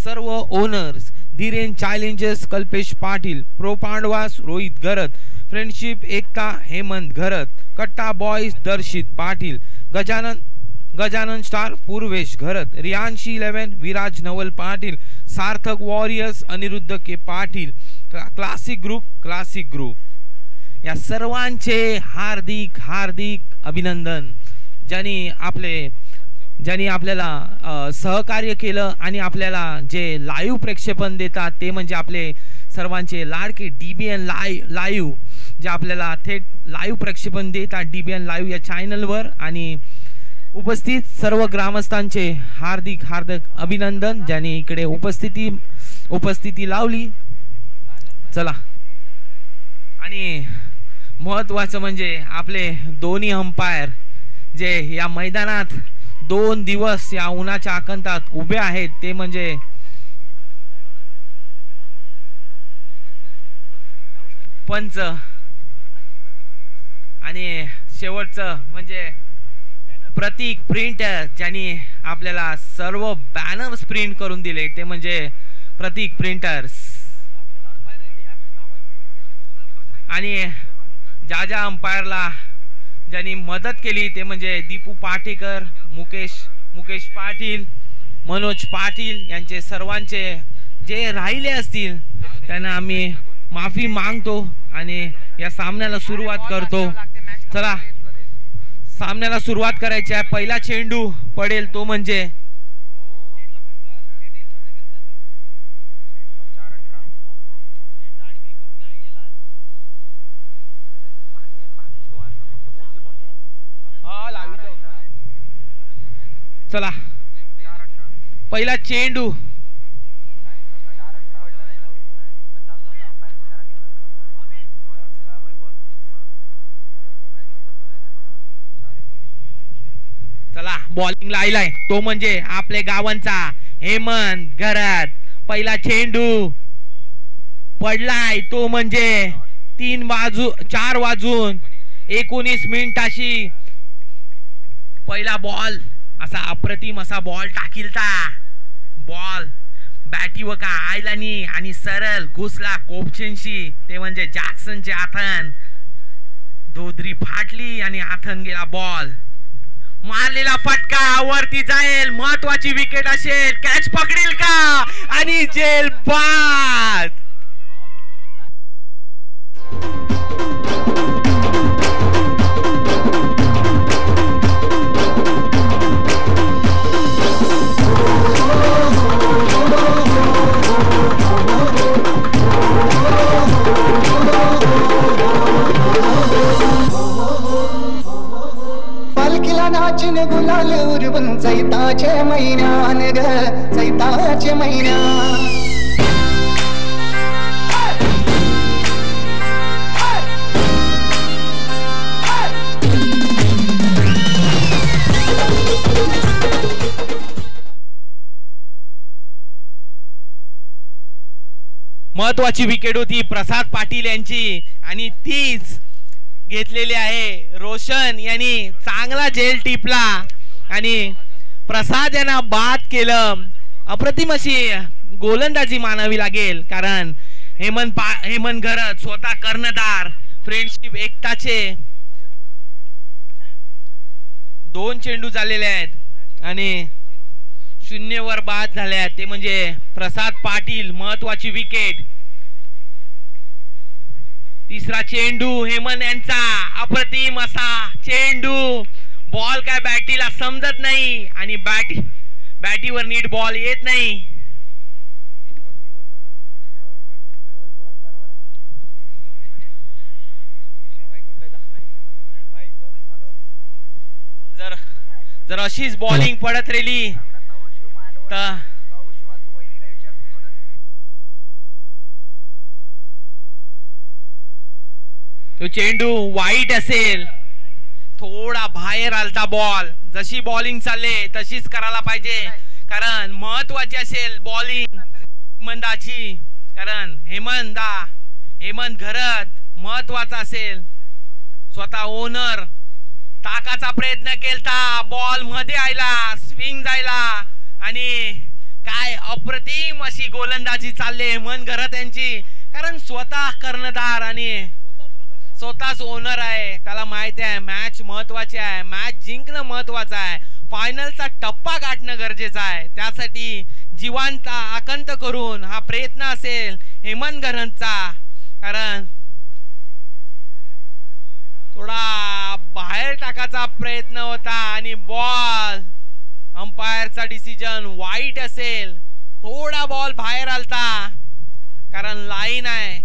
[SPEAKER 5] सर्व owners, Dhiren challengers, Kalpesh Patil, pro Pandavas, Rohit Gharat, friendship Ekta Hemant Gharat, Katta boys Darshit Patil, Gajanan star Purvesh Gharat, Riyanshi 11 Viraj Naval Patil, Sarthak warriors Anirudh के पाटील, क्लासिक ग्रुप या सर्वांचे हार्दिक अभिनंदन ज्यांनी आपल्याला सहकार्य केलं आणि आपल्याला जे लाईव्ह प्रक्षेपण देतात ते म्हणजे आपले सर्वांचे लाडके DBN लाईव्ह जे आपल्याला थेट लाईव्ह प्रक्षेपण देतात DBN लाईव्ह या चॅनलवर आणि उपस्थित सर्व ग्रामस्थांचे हार्दिक अभिनंदन ज्यांनी इकडे उपस्थिती लावली. चला आणि महत्त्वाचं म्हणजे आपले दोन्ही अंपायर जे या मैदानात 2 दिवस या उन्हाच्या आकंतात उभे आहेत ते म्हणजे पंच आणि शेवटचं म्हणजे प्रतीक प्रिंटर ज्यांनी आपल्याला सर्व बॅनर्स प्रिंट करून दिले ते म्हणजे प्रतीक प्रिंटर्स आणि ज्या अंपायरला ज्यांनी मदत केली ते म्हणजे दीपू पाटेकर, मुकेश पाटील, मनोज पाटील यांचे सर्वांचे जे राहिले असतील त्यांना आम्ही माफी मागतो आणि या सामन्याला सुरुवात करतो. चला सामन्याला सुरुवात करायची आहे. पहिला चेंडू पडेल तो म्हणजे चला पहिला चेंडू चला बॉलिंगला आलाय तो म्हणजे आपले गावांचा हेमंत घरात. पहिला चेंडू पडलाय तो म्हणजे 4 वाजून 19 मिनिटाशी पहिला बॉल असा अप्रतिम असा बॉल टाकीलता. बॉल बॅटीवर का आयला नी आणि सरळ घुसला कोपचेंशी ते म्हणजे जॅक्सनचे आथन. दोदरी फाटली आणि आथन गेला. बॉल मारलेला फटका वरती जाईल. महत्वाची विकेट असेल. कॅच पकडेल का आणि जेल बाद.
[SPEAKER 6] नाचिन गुलाल उरवून चैताचे महिन्यान ग चैताचे महिन्या.
[SPEAKER 5] महत्वाची विकेट होती प्रसाद पाटील यांची आणि तीच घेतलेली आहे. रोशन यांनी चांगला झेल टिपला आणि प्रसाद यांना बाद केलं. अप्रतिम अशी गोलंदाजी मानावी लागेल कारण हेमंत घरत स्वतः कर्णधार. फ्रेंडशिप एकटाचे 2 चेंडू झालेले आहेत आणि 0 वर बाद झाले आहेत. ते म्हणजे प्रसाद पाटील. महत्वाची विकेट. तिसरा चेंडू हेमंत यांचा. अप्रतिम असा चेंडू. बॉल काय बॅटीला समजत नाही आणि बॅटीवर नीट बॉल येत नाही. जर अशीच बॉलिंग पडत राहिली तर तो चेंडू वाईट असेल. थोडा बाहेर आलता बॉल. जशी बॉलिंग चालले तशीच करायला पाहिजे कारण महत्वाची असेल बॉलिंग हेमंताची. कारण हेमंत घरत महत्वाचा असेल. स्वतः ओनर टाकाचा प्रयत्न केलता. बॉल मध्ये आयला. स्विंग जायला आणि काय अप्रतिम अशी गोलंदाजी चालले हेमंत घरत यांची. कारण स्वतः कर्णधार आणि स्वतःच ओनर आहे. त्याला माहिती आहे मॅच महत्वाची आहे. मॅच जिंकणं महत्वाचं आहे. फायनलचा टप्पा गाठणं गरजेचं आहे. त्यासाठी जीवांत आकंत करून हा प्रयत्न असेल हेमंत घरतचा. कारण थोडा बाहेर टाकायचा प्रयत्न होता आणि बॉल अंपायरचा डिसिजन वाईट असेल. थोडा बॉल बाहेर आलता कारण लाईन आहे.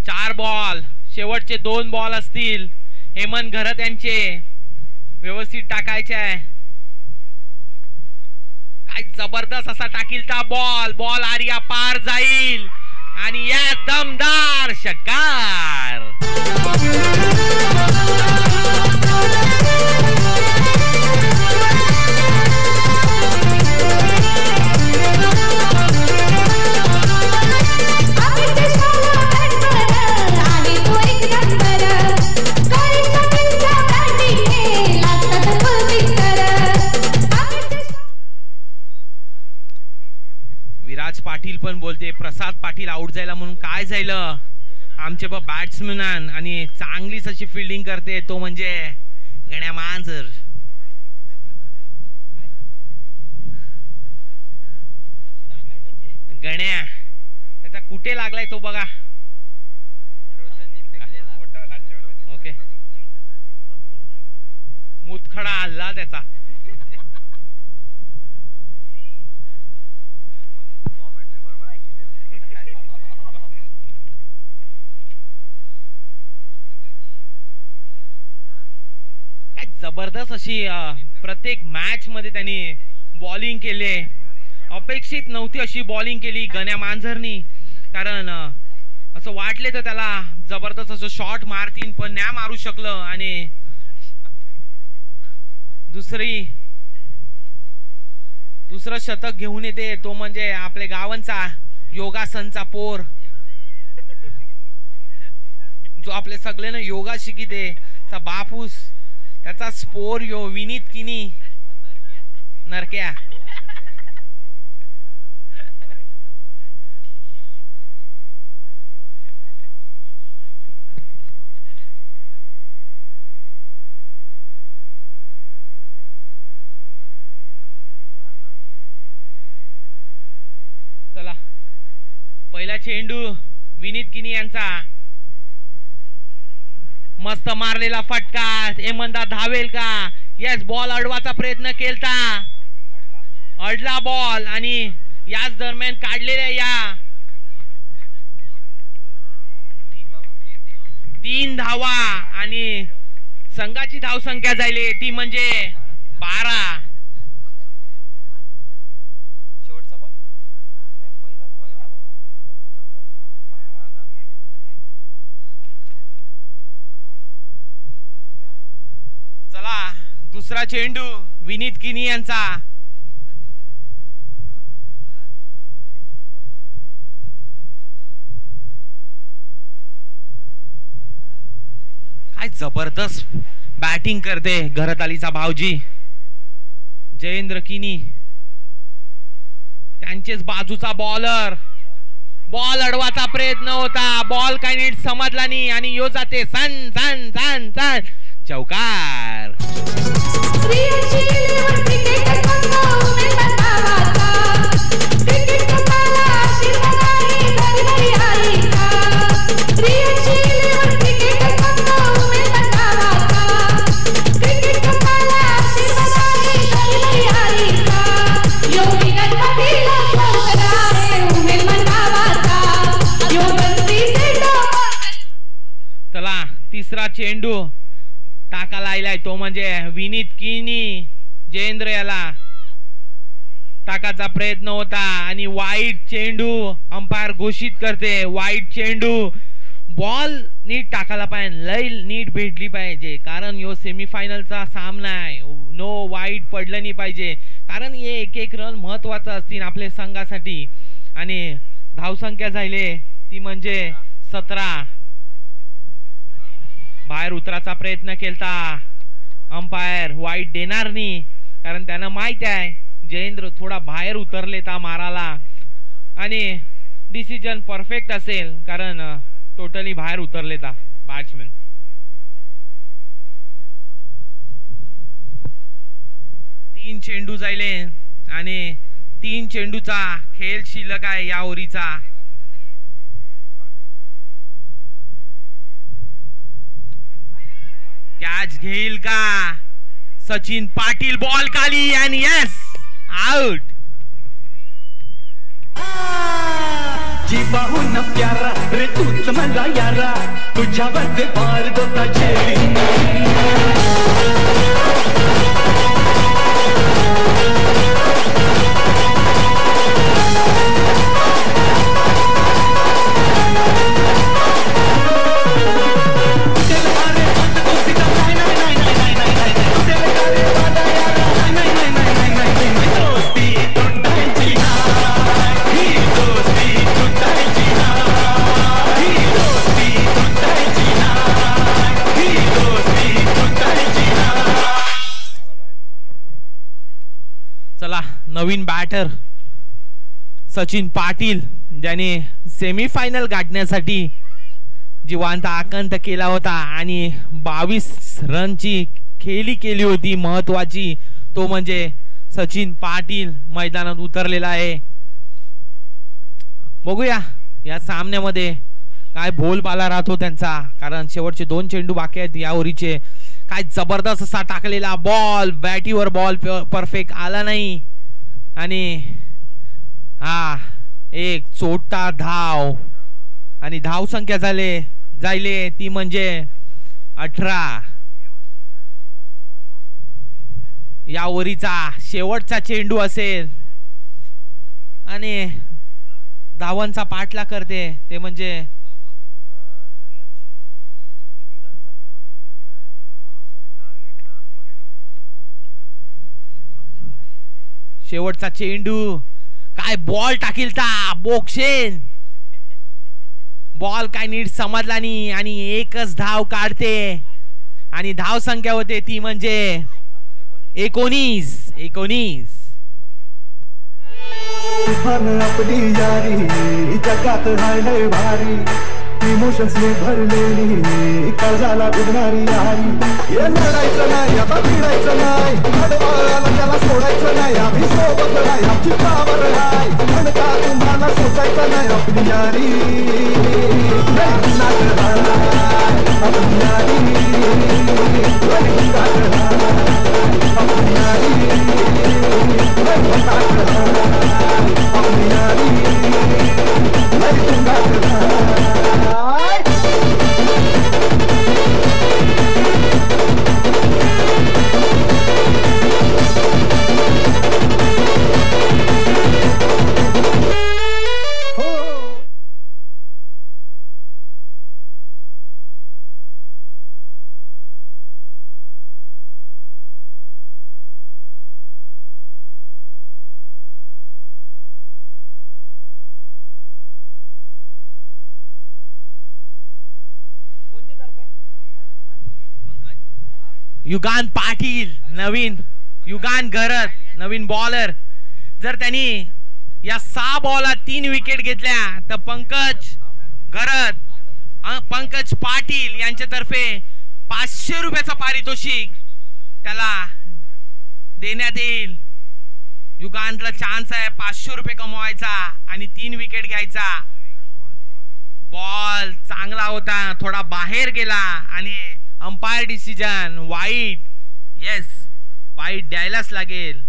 [SPEAKER 5] 4 बॉल. शेवटचे 2 बॉल असतील हेमंत घरत यांचे. व्यवस्थित टाकायचे आहे. काय जबरदस्त असा टाकीलता बॉल आर्या पार जाईल आणि या दमदार षटकार. विराज पाटील पण बोलते प्रसाद पाटील आउट जायला म्हणून. काय झालं आमचे बॅट्समॅन आणि चांगलीच अशी फिल्डिंग करते तो म्हणजे गण्या मांजर. गण्या त्याचा कुठे लागलाय तो बघा. ओके मुतखडा हल्ला त्याचा. काय जबरदस्त अशी प्रत्येक मॅच मध्ये त्यांनी बॉलिंग केले. अपेक्षित नव्हती अशी बॉलिंग केली गण्या मांजरनी. कारण असं वाटले तर त्याला जबरदस्त असं शॉट मारतील पण नाही मारू शकलं. आणि दुसरं शतक घेऊन येते तो म्हणजे आपले गावांचा योगासनचा पोर जो आपले सगळे ना योगा शिकिते बापूस त्याचा स्पोर यो विनीत किनी नरक्या. चला पहिला चेंडू विनीत किनी यांचा. मस्त मारलेला फटका. हेमंदा धावेल का? यस बॉल अडवाचा प्रयत्न केलता. अडला बॉल आणि याच दरम्यान काढलेल्या या 3 धावा आणि संघाची धावसंख्या झाली ती म्हणजे 12. शेवटचा बॉल नाही पहिला बॉल ना 12 ना. चला दुसरा चेंडू विनीत किनी यांचा. काय जबरदस्त बॅटिंग करते घरतालीचा भावजी जयेंद्र किनी. त्यांचेच बाजूचा बॉलर. बॉल अडवाचा प्रयत्न होता. बॉल काही नीट समजला नाही आणि यो जाते सन सन सन सन चौकार. चला तिसरा चेंडू टाका लायलाय तो म्हणजे विनीत किनी. जयेंद्र याला टाकाचा प्रयत्न होता आणि वाईट चेंडू अंपायर घोषित करते. वाईट चेंडू. बॉल नीट टाकायला पाहिजे. लय नीट भेटली पाहिजे कारण यो सेमीफायनलचा सामना आहे. नो वाईट पडलं नाही पाहिजे कारण हे एक रन महत्वाचं असतील आपल्या संघासाठी. आणि धावसंख्या झाली ती म्हणजे 17. बाहेर उतराचा प्रयत्न केलता. अंपायर वाईट देणार नाही कारण त्यांना माहिती आहे जयेंद्र थोडा बाहेर उतरले ता माराला आणि डिसिजन परफेक्ट असेल कारण टोटली बाहेर उतरले ता बॅट्समॅन. तीन चेंडू जायले आणि 3 चेंडूचा खेळ शिल्लक आहे या ओव्हरीचा. कॅच घेईल का? सचिन पाटील बॉल खाली आणि यस आउट.
[SPEAKER 3] जीवाहून प्यारा रे तूच मला यारा तुझ्यावरचे पार दोता
[SPEAKER 5] चला नवीन बॅटर सचिन पाटील ज्याने सेमीफायनल गाठण्यासाठी जिवंत आकांत केला होता आणि 22 रनची खेळी केली होती महत्वाची. तो म्हणजे सचिन पाटील मैदानात उतरलेला आहे. बघूया या सामन्यामध्ये काय बोलबाला राहतो त्यांचा, कारण शेवटचे 2 चेंडू बाकी आहेत या ओव्हरीचे. काय जबरदस्त असा टाकलेला बॉल, बॅटीवर बॉल परफेक्ट आला नाही आणि हा एक चोटा धाव आणि धाव संख्या जायले ती म्हणजे 18. या ओव्हरीचा शेवटचा चेंडू असेल आणि धावांचा पाठला करते ते म्हणजे शेवटचा चेंडू. काय बॉल टाकीलता बोक्सेन, बॉल काय नीट समजला नाही आणि एकच धाव काढते आणि धाव संख्या होते ती म्हणजे 19.
[SPEAKER 6] आपली यारी जगात हाय भारी, इमोशन्स ने भरलेली काळजाला भिडणारी यारी. हे लढायचं नाही आता भिडायचं नाही, अडवाळाला त्याला सोडायचं नाही, आम्ही सोबत नाही आमची पावर आहे, म्हणता तुम्हाला सोसायचं नाही. आपली यारी आपली यारी
[SPEAKER 5] युगान पाटील, नवीन युगान गरज, नवीन बॉलर. जर त्यांनी या 6 बॉलात 3 विकेट घेतल्या तर पंकज पाटील यांच्यातर्फे 500 रुपयाचा पारितोषिक त्याला देण्यात येईल. युगानला चान्स आहे 500 रुपये कमवायचा आणि 3 विकेट घ्यायचा. बॉल चांगला होता, थोडा बाहेर गेला आणि umpire decision white. Yes, white द्यायलाच लागेल.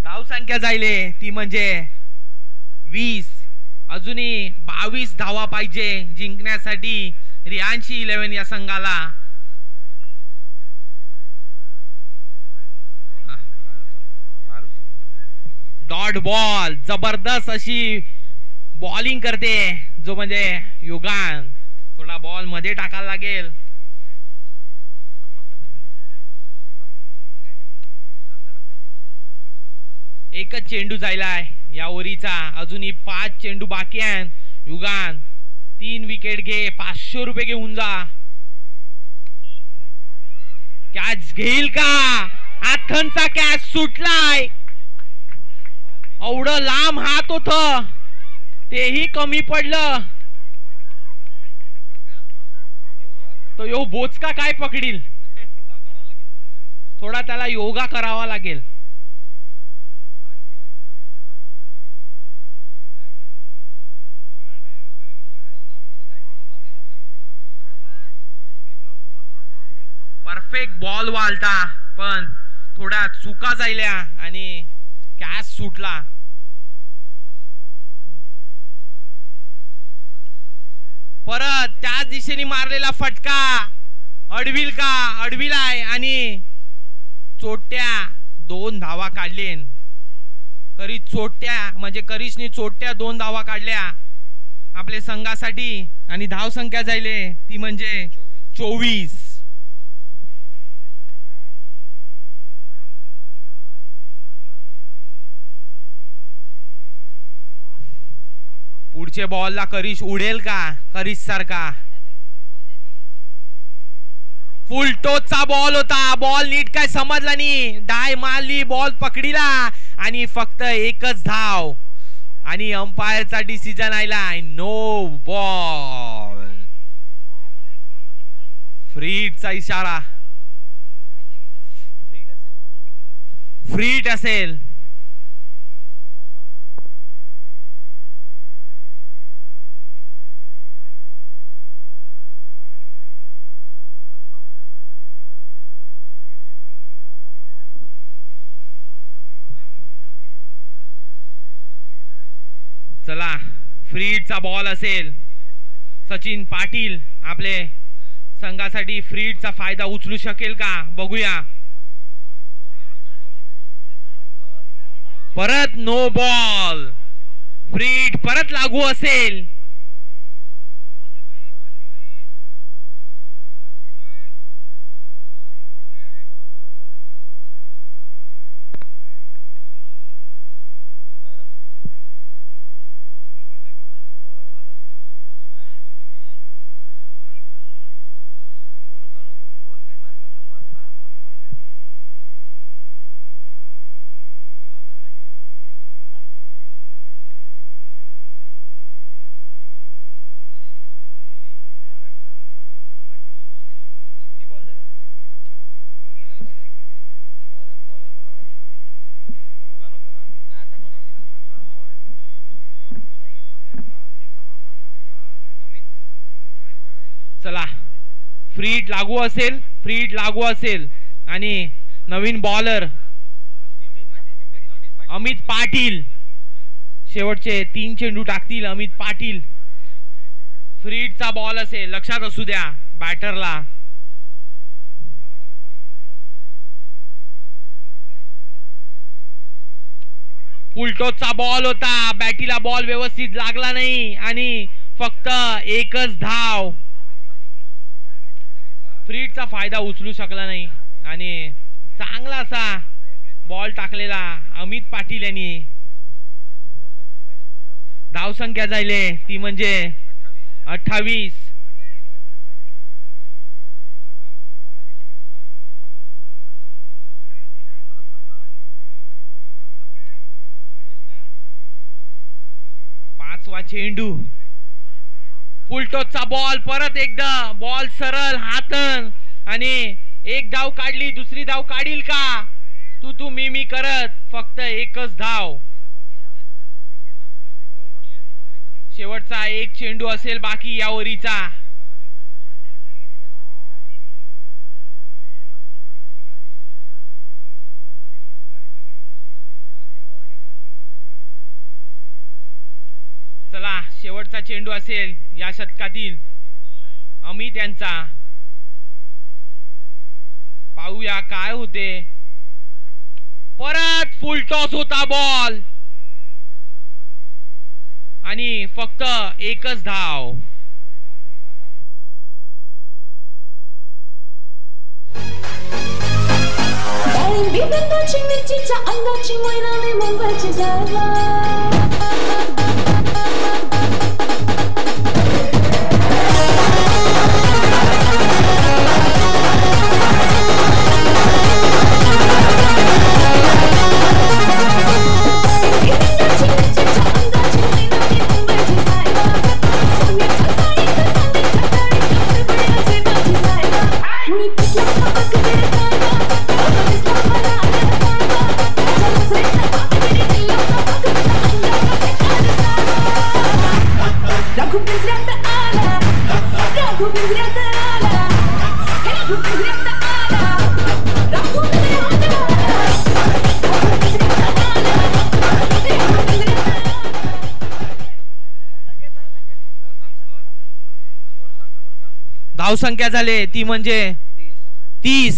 [SPEAKER 5] धाव संख्या जायले ती म्हणजे 20. अजूनही 22 धावा पाहिजे जिंकण्यासाठी रियांशी 11 या संघाला. डॉट बॉल, जबरदस्त अशी बॉलिंग करते जो म्हणजे युगान. थोडा बॉल मध्ये टाकायला लागेल. एकच चेंडू जायलाय या ओव्हरीचा, अजूनही 5 चेंडू बाकी आहेत. युगान 3 विकेट घे, 500 रुपये घेऊन जा. कॅच घेईल का? आथनचा कॅच सुटलाय. एवढं लांब हात होत तेही कमी पडलं. तो यो बोचका काय पकडील, थोडा त्याला योगा करावा लागेल. परफेक्ट बॉल वालता पण थोडा चुका जायल्या आणि कॅच सुटला. परत त्याच दिशेने मारलेला फटका अडविलाय आणि चोट्या 2 धावा काढलेन. करीशने चोट्या 2 धावा काढल्या आपल्या संघासाठी आणि धाव संख्या जायले ती म्हणजे 24. पुढचे बॉलला करीश उडेल का? करीश सारखा फुल टोचचा बॉल होता. बॉल नीट काय समजला नाही, डाय मारली, बॉल पकडीला आणि फक्त एकच धाव आणि अंपायरचा डिसिजन आलाय नो बॉल. फ्रीटचा इशारा, फ्रीट असेल. चला फ्रीडचा बॉल असेल. सचिन पाटील आपले संघासाठी फ्रीडचा फायदा उचलू शकेल का बघूया. परत नो बॉल. फ्रीड परत लागू असेल. चला फ्रीड लागू असेल. फ्रीड लागू असेल आणि नवीन बॉलर अमित पाटील शेवटचे 3 चेंडू टाकतील. अमित पाटील फ्रीडचा बॉल असेल लक्षात असू द्या बॅटरला. फुलटॉसचा बॉल होता. बॅटीला बॉल व्यवस्थित लागला नाही आणि फक्त एकच धाव. फ्रीडचा फायदा उचलू शकला नाही आणि चांगला असा बॉल टाकलेला अमित पाटील यांनी. धावसंख्या झाली ती म्हणजे 28. पाचवा चेंडू. फुलटॉसचा बॉल परत एकदा बॉल सरळ हातन आणि एक धाव काढली. दुसरी धाव काढील का. तू मी करत फक्त एकच धाव. शेवटचा एक चेंडू असेल बाकी या ओव्हरीचा. चला शेवटचा चेंडू असेल या षटकातील अमित यांचा. पाहूया काय होते. परत फुल टॉस होता बॉल आणि फक्त एकच धाव.
[SPEAKER 2] मिरचीच्या अंगाची मैनाने मुंबईची जागा.
[SPEAKER 5] धावसंख्या झाले ती म्हणजे 30.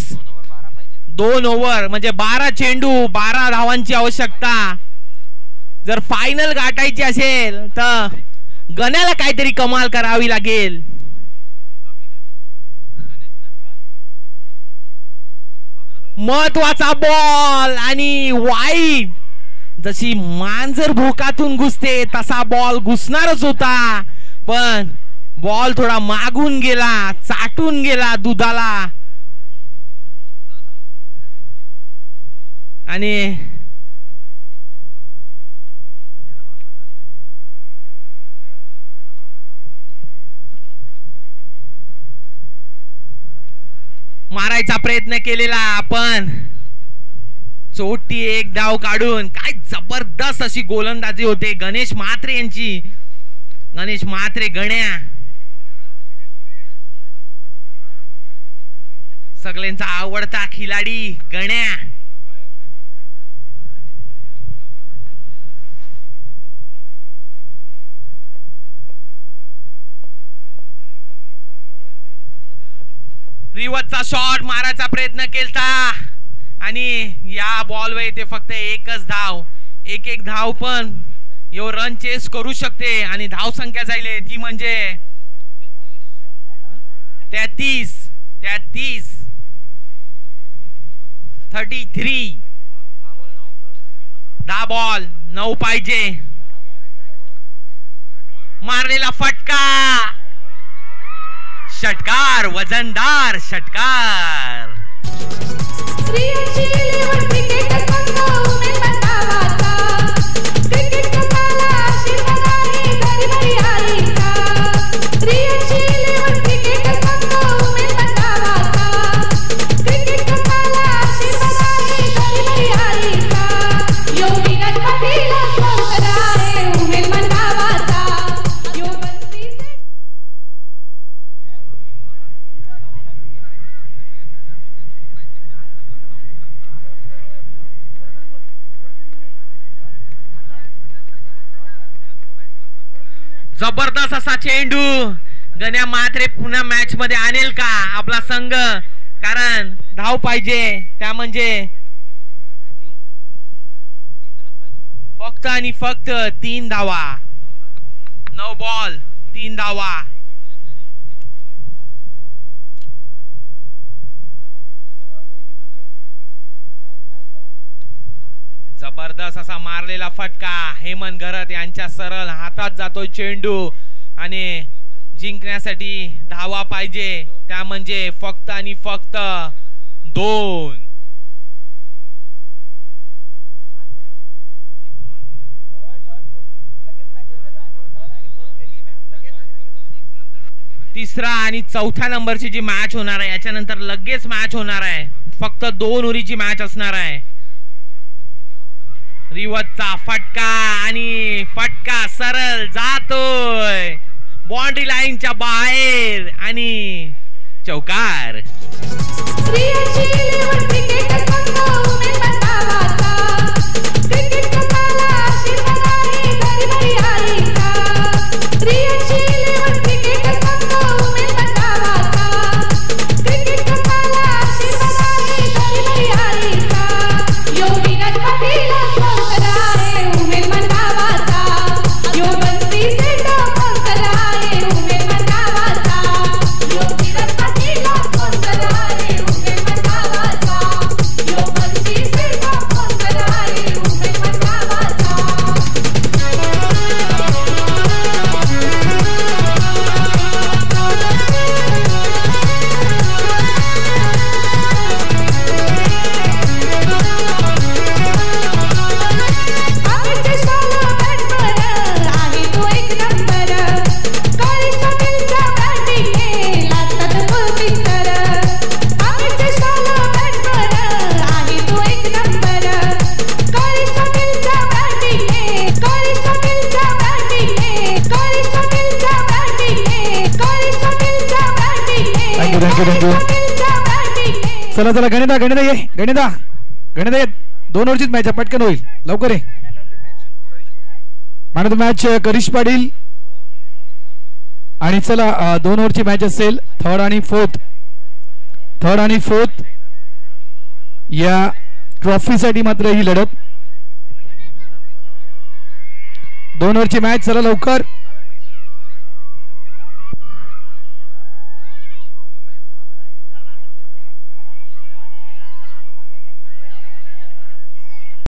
[SPEAKER 5] 2 ओव्हर म्हणजे 12 चेंडू 12 धावांची आवश्यकता. जर फायनल गाठायची असेल तर गण्याला काहीतरी कमाल करावी लागेल. महत्वाचा बॉल आणि वाईड. जशी मांजर भोकातून घुसते तसा बॉल घुसणारच होता पण बॉल थोडा मागून गेला चाटून गेला दुधाला आणि मारायचा प्रयत्न केलेला पण चोटी एक धाव काढून. काय जबरदस्त अशी गोलंदाजी होते गणेश म्हात्रे यांची. गणेश म्हात्रे गण्या सगळ्यांचा आवडता खिलाडी गण्या. रिवतचा शॉट मारायचा प्रयत्न केलता आणि या बॉलवर येते फक्त एकच धाव. एक धाव पण यो रन चेस करू शकते आणि धाव संख्या जाईल ती म्हणजे 33. 10 बॉल 9 पाहिजे. मारलेला फटका, षटकार, वजनदार षटकार. जबरदस्त असा चेंडू. गण्या मात्रे पुन्हा मॅच मध्ये आणेल का आपला संघ, कारण धाव पाहिजे त्या म्हणजे फक्त आणि फक्त 3 धावा. 9 बॉल 3 धावा. जबरदस्त असा मारलेला फटका. हेमंत घरत यांच्या सरळ हातात जातोय चेंडू आणि जिंकण्यासाठी धावा पाहिजे त्या म्हणजे फक्त आणि फक्त 2. तिसरा आणि चौथ्या नंबरची जी मॅच होणार आहे याच्यानंतर लगेच मॅच होणार आहे. फक्त 2 ओव्हरची मॅच असणार आहे. रिवतचा फटका आणि फटका सरळ जातोय बाउंड्री लाईनच्या बाहेर आणि चौकार.
[SPEAKER 1] चला चला गणिता ये. गणिता ये. 2 ओव्हरचीच मॅच पटकन होईल, लवकर ये. Man of the match Karish Patil. आणि चला 2 ओव्हरची मॅच असेल. थर्ड आणि फोर्थ या ट्रॉफीसाठी मात्र ही लढत. 2 ओव्हरची मॅच. चला लवकर.